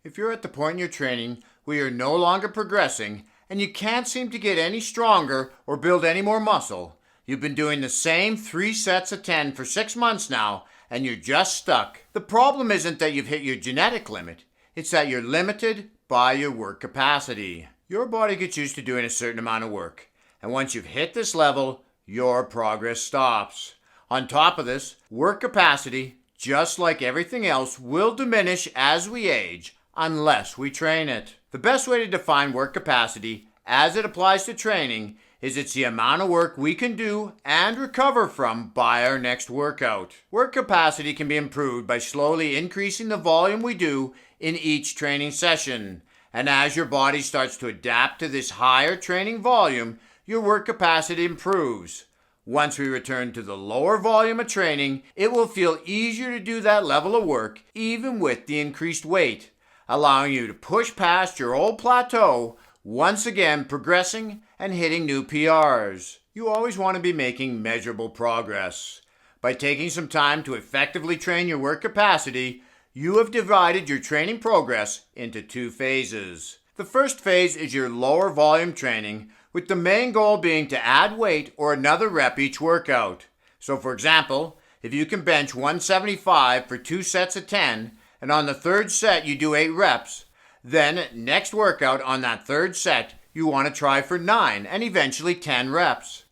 If you're at the point in your training where you're no longer progressing and you can't seem to get any stronger or build any more muscle, you've been doing the same 3 sets of 10 for 6 months now and you're just stuck. The problem isn't that you've hit your genetic limit, it's that you're limited by your work capacity. Your body gets used to doing a certain amount of work, and once you've hit this level, your progress stops. On top of this, work capacity, just like everything else, will diminish as we age unless we train it. The best way to define work capacity as it applies to training is it's the amount of work we can do and recover from by our next workout. Work capacity can be improved by slowly increasing the volume we do in each training session. And as your body starts to adapt to this higher training volume, your work capacity improves. Once we return to the lower volume of training, it will feel easier to do that level of work even with the increased weight, allowing you to push past your old plateau, once again progressing and hitting new PRs. You always want to be making measurable progress. By taking some time to effectively train your work capacity, you have divided your training progress into 2 phases. The first phase is your lower volume training, with the main goal being to add weight or another rep each workout. So for example, if you can bench 175 for 2 sets of 10, and on the 3rd set you do 8 reps, then next workout on that 3rd set you want to try for 9 and eventually 10 reps.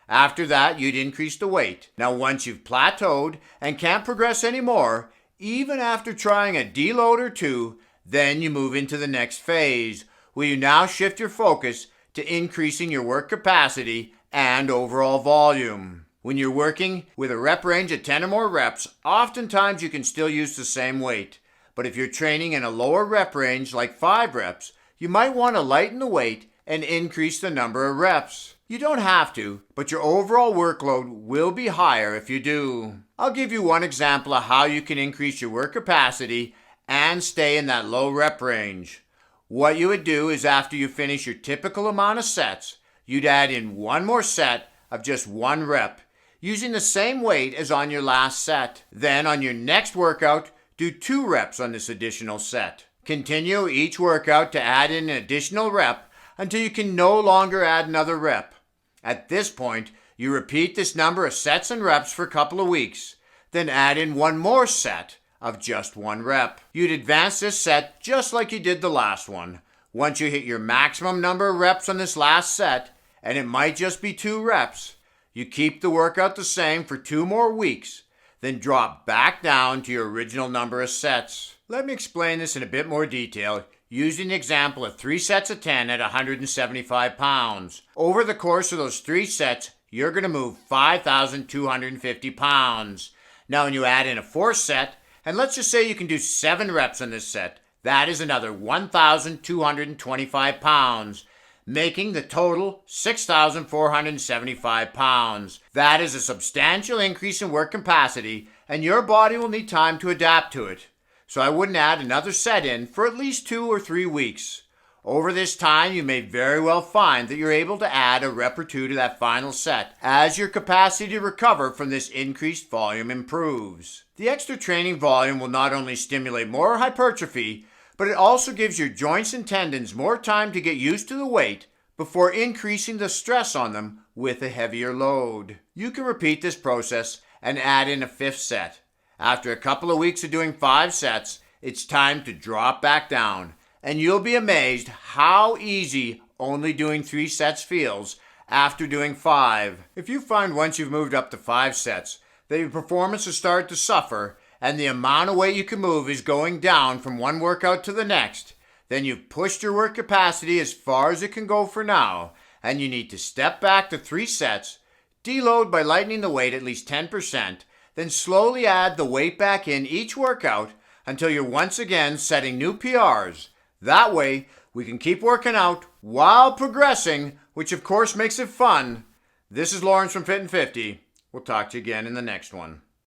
After that you'd increase the weight. Now once you've plateaued and can't progress anymore, even after trying a deload or 2, then you move into the next phase, where you now shift your focus to increasing your work capacity and overall volume. When you're working with a rep range of 10 or more reps, oftentimes you can still use the same weight. But if you're training in a lower rep range like 5 reps, you might want to lighten the weight and increase the number of reps. You don't have to, but your overall workload will be higher if you do. I'll give you one example of how you can increase your work capacity and stay in that low rep range. What you would do is after you finish your typical amount of sets, you'd add in one more set of just 1 rep, using the same weight as on your last set. Then on your next workout, do 2 reps on this additional set. Continue each workout to add in an additional rep until you can no longer add another rep. At this point, you repeat this number of sets and reps for a couple of weeks, then add in one more set of just 1 rep. You'd advance this set just like you did the last one. Once you hit your maximum number of reps on this last set, and it might just be 2 reps, you keep the workout the same for 2 more weeks, then drop back down to your original number of sets. Let me explain this in a bit more detail using the example of 3 sets of 10 at 175 pounds. Over the course of those 3 sets, you're going to move 5,250 pounds. Now when you add in a 4th set, and let's just say you can do 7 reps on this set, that is another 1,225 pounds, making the total 6,475 pounds. That is a substantial increase in work capacity, and your body will need time to adapt to it. So I wouldn't add another set in for at least 2 or 3 weeks. Over this time, you may very well find that you're able to add a rep or 2 to that final set as your capacity to recover from this increased volume improves. The extra training volume will not only stimulate more hypertrophy, but it also gives your joints and tendons more time to get used to the weight before increasing the stress on them with a heavier load. You can repeat this process and add in a 5th set. After a couple of weeks of doing 5 sets, it's time to drop back down, and you'll be amazed how easy only doing 3 sets feels after doing 5. If you find once you've moved up to 5 sets that your performance has started to suffer and the amount of weight you can move is going down from one workout to the next, then you've pushed your work capacity as far as it can go for now, and you need to step back to 3 sets, deload by lightening the weight at least 10%, then slowly add the weight back in each workout until you're once again setting new PRs. That way, we can keep working out while progressing, which of course makes it fun. This is Lawrence from Fit and 50. We'll talk to you again in the next one.